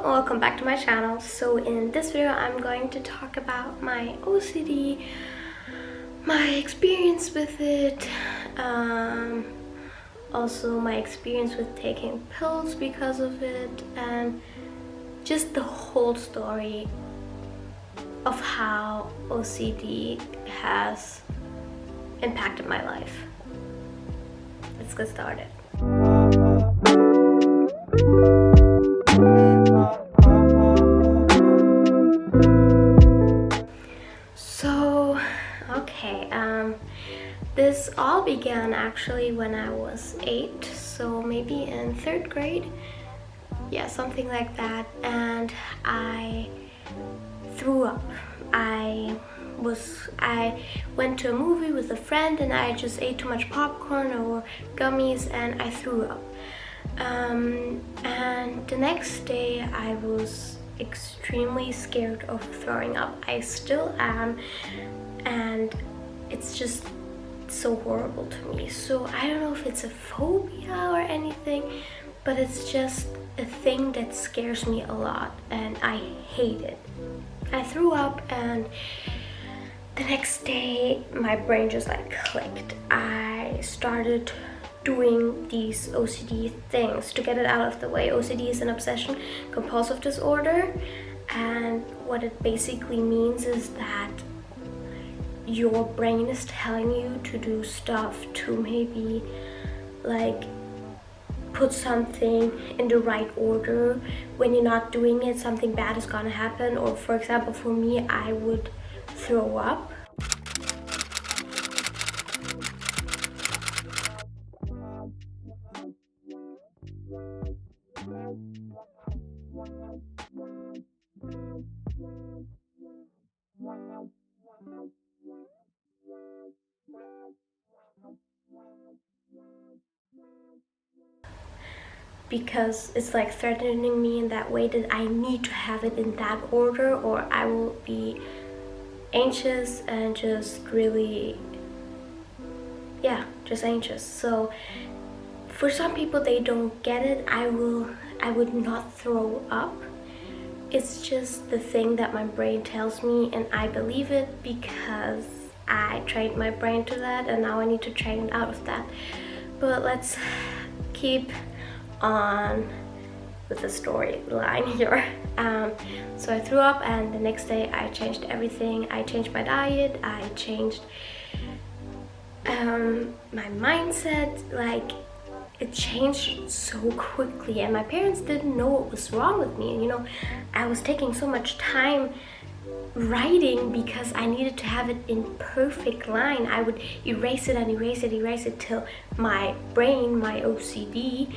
and welcome back to my channel. So in this video I'm going to talk about my OCD, my experience with it, also my experience with taking pills because of it, and just the whole story of how OCD has impacted my life. Let's get started. So, okay, this all began actually when I was 8, so maybe in 3rd grade, yeah, something like that, and I threw up. I went to a movie with a friend and I just ate too much popcorn or gummies and I threw up. And the next day I was extremely scared of throwing up. I still am, and it's just so horrible to me. So I don't know if it's a phobia or anything, but it's just a thing that scares me a lot and I hate it. I threw up and the next day my brain just like clicked. I started doing these OCD things to get it out of the way. OCD is an obsession compulsive disorder, and what it basically means is that your brain is telling you to do stuff, to maybe like put something in the right order. When you're not doing it, something bad is gonna happen. Or for example, for me, I would throw up. Because it's like threatening me in that way that I need to have it in that order or I will be anxious and just really, yeah, just anxious. So for some people, they don't get it. I would not throw up. It's just the thing that my brain tells me, and I believe it because I trained my brain to that, and now I need to train it out of that. But let's keep on with the storyline here. So I threw up, and the next day I changed everything. I changed my diet, I changed my mindset. Like, it changed so quickly, and my parents didn't know what was wrong with me. You know, I was taking so much time writing because I needed to have it in perfect line. I would erase it and erase it till my brain, my OCD,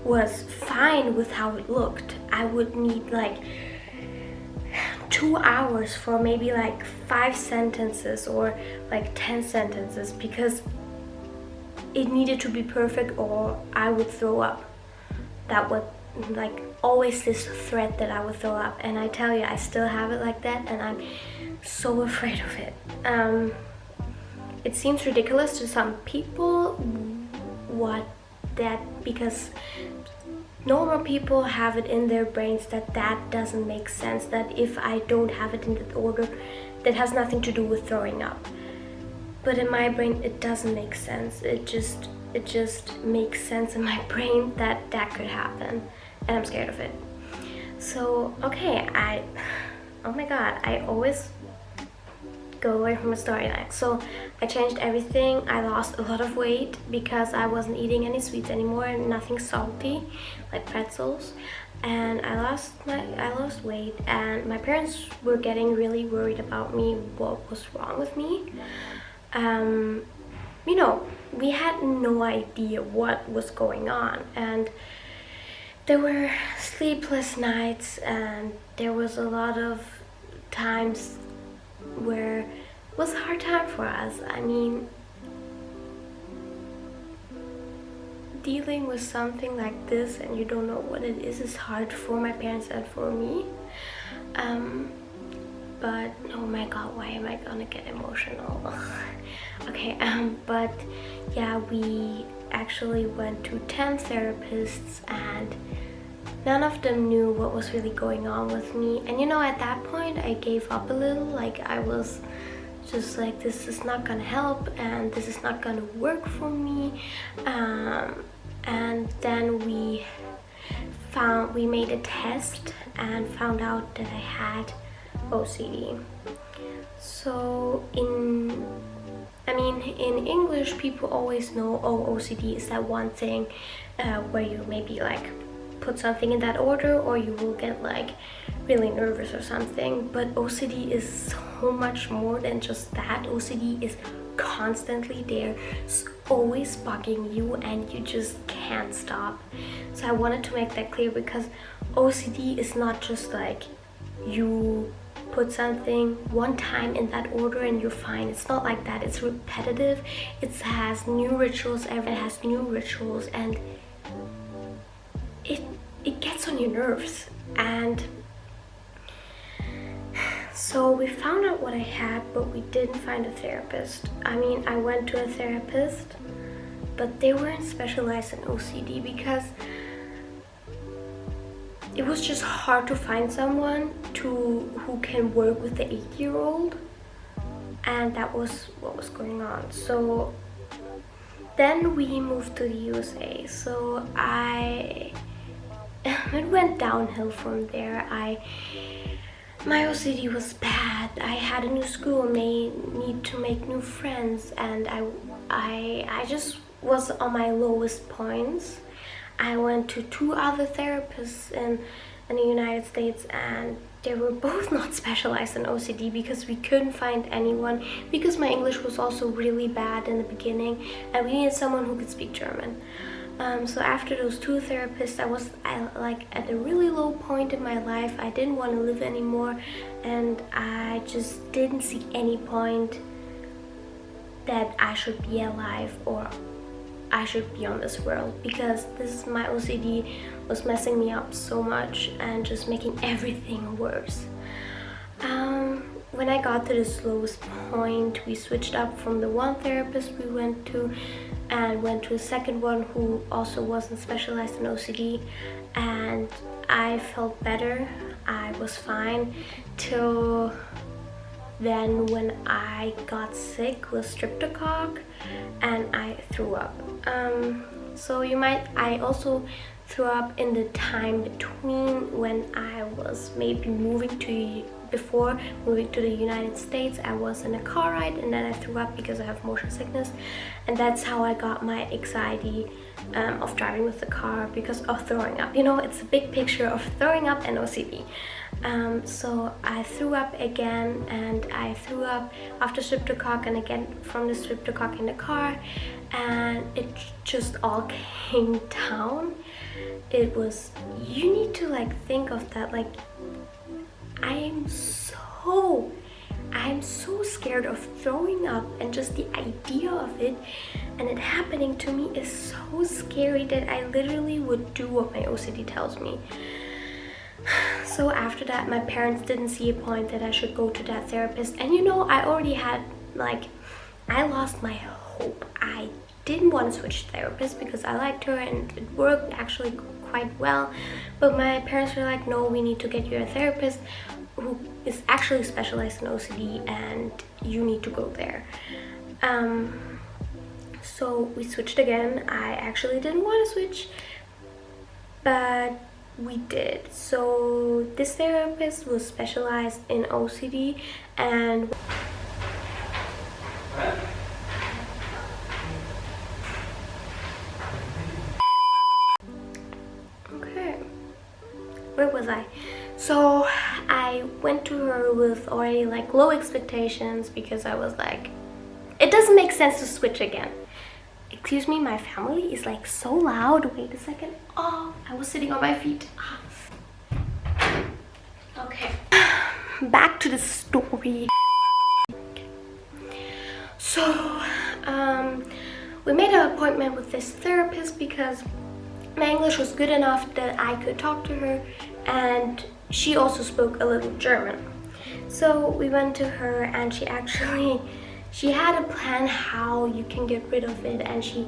was fine with how it looked. I would need like 2 hours for maybe like 5 sentences or like 10 sentences because it needed to be perfect or I would throw up. That was like always this threat that I would throw up, and I tell you, I still have it like that, and I'm so afraid of it. It seems ridiculous to some people because normal people have it in their brains that doesn't make sense, that if I don't have it in that order, that has nothing to do with throwing up. But in my brain, it doesn't make sense. It just makes sense in my brain that could happen, and I'm scared of it. So, okay, oh my god, I always go away from a storyline. So I changed everything. I lost a lot of weight because I wasn't eating any sweets anymore and nothing salty like pretzels, and I lost weight, and my parents were getting really worried about me, what was wrong with me. You know, we had no idea what was going on, and there were sleepless nights, and there was a lot of times where it was a hard time for us. I mean, dealing with something like this and you don't know what it is hard for my parents and for me. But oh my god, why am I gonna get emotional? Okay, but yeah, we actually went to 10 therapists, and none of them knew what was really going on with me. And you know, at that point I gave up a little. Like, I was just like, this is not gonna help and this is not gonna work for me. And then we made a test and found out that I had OCD. So in English, people always know, oh, OCD is that one thing where you maybe like put something in that order, or you will get like really nervous or something. But OCD is so much more than just that. OCD is constantly there, it's always bugging you, and you just can't stop. So I wanted to make that clear, because OCD is not just like you put something one time in that order and you're fine. It's not like that. It's repetitive. It has new rituals. It has new rituals, and it gets on your nerves. And so we found out what I had, but we didn't find a therapist. I mean, I went to a therapist, but they weren't specialized in OCD, because it was just hard to find someone who can work with the 8-year-old, and that was what was going on. So then we moved to the USA. So it went downhill from there. My OCD was bad. I had a new school, need to make new friends, and I just was on my lowest points. I went to 2 other therapists in the United States, and they were both not specialized in OCD, because we couldn't find anyone, because my English was also really bad in the beginning and we needed someone who could speak German. So after those 2 therapists, I was like at a really low point in my life. I didn't want to live anymore, and I just didn't see any point that I should be alive or I should be on this world, because my OCD was messing me up so much and just making everything worse. When I got to this lowest point, we switched up from the one therapist we went to and went to a second one who also wasn't specialized in OCD, and I felt better. I was fine till then, when I got sick with streptococcus and I threw up. I also threw up in the time between when I was maybe before moving to the United States. I was in a car ride and then I threw up because I have motion sickness, and that's how I got my anxiety of driving with the car, because of throwing up. You know, it's a big picture of throwing up and OCD. So I threw up again, and I threw up after streptococcus and again from the streptococcus in the car, and it just all came down. It was, you need to like think of that, like I'm so scared of throwing up, and just the idea of it and it happening to me is so scary that I literally would do what my OCD tells me. So after that, my parents didn't see a point that I should go to that therapist. And you know, I already had I lost my hope. I didn't want to switch therapists because I liked her and it worked actually quite well. But my parents were like, no, we need to get you a therapist who is actually specialized in OCD and you need to go there. So we switched again. I actually didn't want to switch, but we did. So this therapist was specialized in OCD, and okay, where was I? So I went to her with already like low expectations because I was like, it doesn't make sense to switch again. Excuse me, my family is like so loud. Wait a second. Oh, I was sitting on my feet. Okay, back to the story. So we made an appointment with this therapist because my English was good enough that I could talk to her, and she also spoke a little German. So we went to her, and she had a plan how you can get rid of it, and she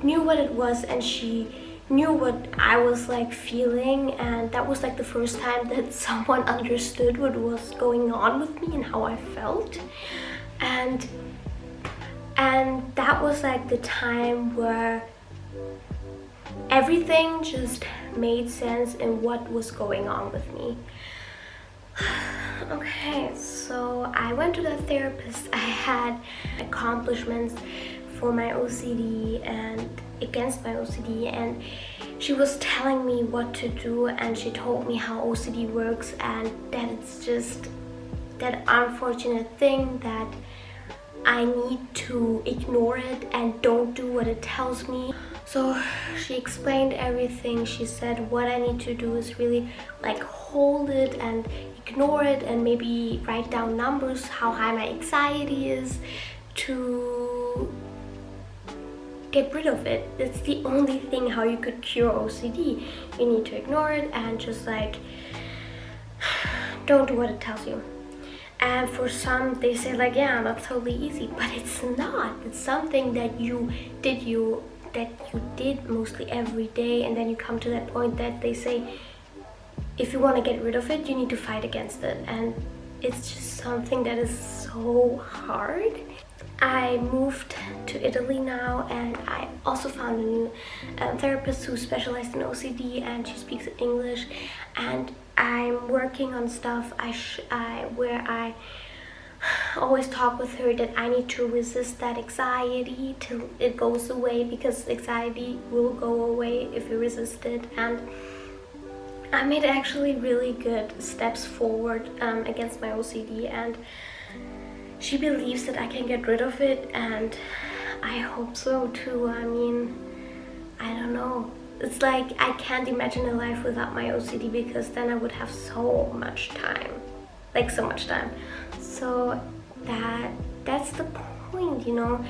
knew what it was, and she knew what I was like feeling, and that was like the first time that someone understood what was going on with me and how I felt. And that was like the time where everything just made sense in what was going on with me. Okay, so I went to the therapist. I had accomplishments for my OCD and against my OCD, and she was telling me what to do, and she told me how OCD works, and that it's just that unfortunate thing that I need to ignore it and don't do what it tells me. So she explained everything. She said what I need to do is really like hold it and ignore it, and maybe write down numbers, how high my anxiety is, to get rid of it. It's the only thing how you could cure OCD. You need to ignore it and just like don't do what it tells you. And for some, they say like, yeah, that's totally easy, but it's not. It's something that you did mostly every day, and then you come to that point that they say if you want to get rid of it, you need to fight against it, and it's just something that is so hard. I moved to Italy now, and I also found a new therapist who specialized in OCD, and she speaks English, and I'm working on stuff where I always talk with her that I need to resist that anxiety till it goes away, because anxiety will go away if you resist it. And I made actually really good steps forward against my OCD, and she believes that I can get rid of it, and I hope so too. I mean, I don't know. It's like I can't imagine a life without my OCD, because then I would have so much time. Like so much time. So that's the point, you know.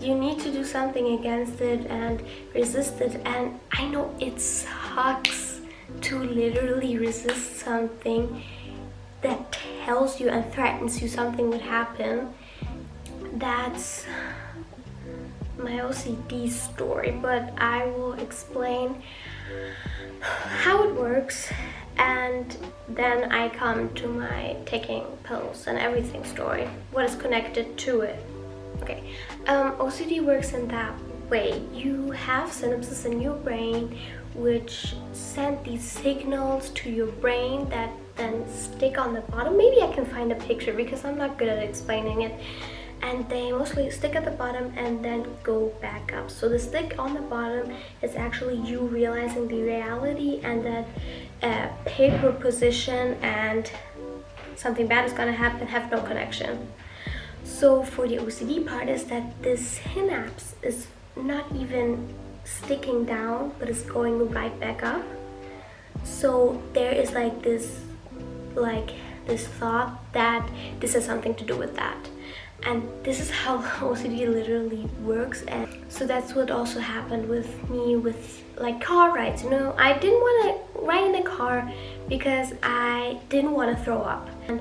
You need to do something against it and resist it. And I know it sucks to literally resist something that tells you and threatens you something would happen. That's my OCD story, but I will explain how it works, and then I come to my taking pills and everything story, what is connected to it. Okay, OCD works in that way. You have synapses in your brain which send these signals to your brain that then stick on the bottom. Maybe I can find a picture because I'm not good at explaining it. And they mostly stick at the bottom and then go back up. So the stick on the bottom is actually you realizing the reality, and that paper position and something bad is gonna happen have no connection. So for the OCD part is that this synapse is not even sticking down, but it's going right back up. So there is like this thought that this has something to do with that. And this is how OCD literally works. And so that's what also happened with me with like car rides, you know. I didn't want to ride in a car because I didn't want to throw up. And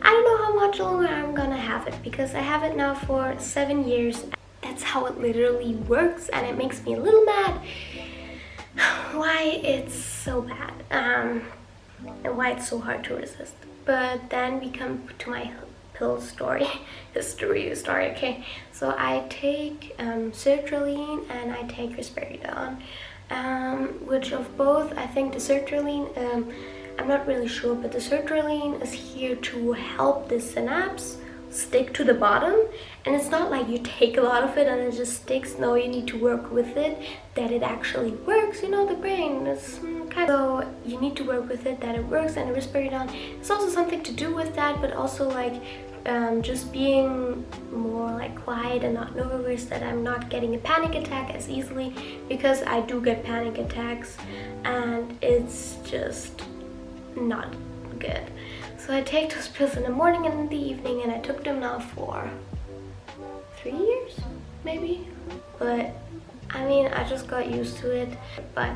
I don't know how much longer I'm gonna have it, because I have it now for 7 years. That's how it literally works, and it makes me a little mad why it's so bad, and why it's so hard to resist. But then we come to my pill story, story, okay? So I take sertraline and I take risperidone, which of both, I think the sertraline, I'm not really sure, but the sertraline is here to help the synapse stick to the bottom. And it's not like you take a lot of it and it just sticks. No, you need to work with it, that it actually works. You know, the brain is kind of, so you need to work with it, that it works. And the risperidone is also something to do with that, but also like just being more like quiet and not nervous, that I'm not getting a panic attack as easily, because I do get panic attacks and it's just not good. So I take those pills in the morning and in the evening, and I took them now for 3 years, maybe. But I mean, I just got used to it. But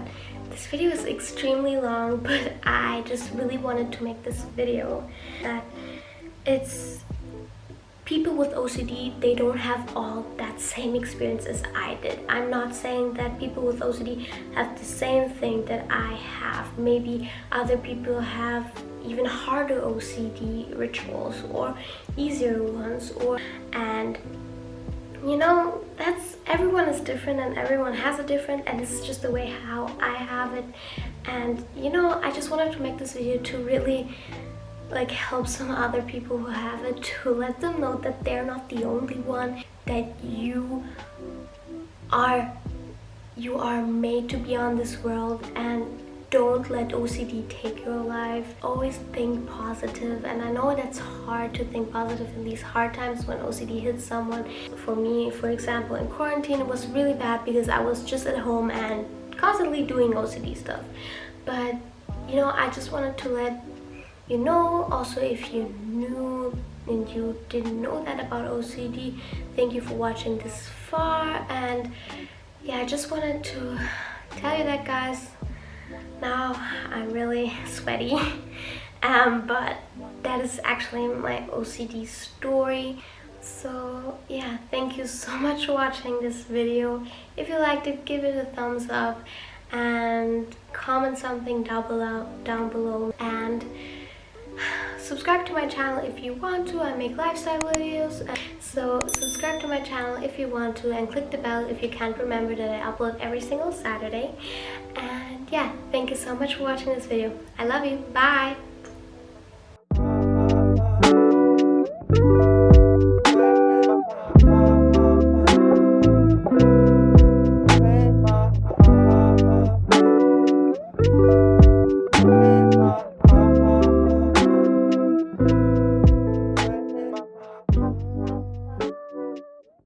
this video is extremely long, but I just really wanted to make this video. That it's people with OCD, they don't have all that same experience as I did. I'm not saying that people with OCD have the same thing that I have. Maybe other people have even harder OCD rituals or easier ones, and you know, everyone is different and everyone has a different, and this is just the way how I have it. And you know, I just wanted to make this video to really like help some other people who have it, to let them know that they're not the only one, that you are made to be on this world, and don't let OCD take your life. Always think positive, and I know that's hard to think positive in these hard times when OCD hits someone. For me, for example, in quarantine it was really bad because I was just at home and constantly doing OCD stuff. But you know, I just wanted to let you know. Also, if you knew and you didn't know that about OCD, thank you for watching this far. And yeah, I just wanted to tell you that, guys. Now I'm really sweaty, but that is actually my OCD story. So yeah, thank you so much for watching this video. If you liked it, give it a thumbs up and comment something down below, and subscribe to my channel if you want to. I make lifestyle videos, so subscribe to my channel if you want to, and click the bell if you can't remember that I upload every single Saturday. And yeah, thank you so much for watching this video. I love you. Bye.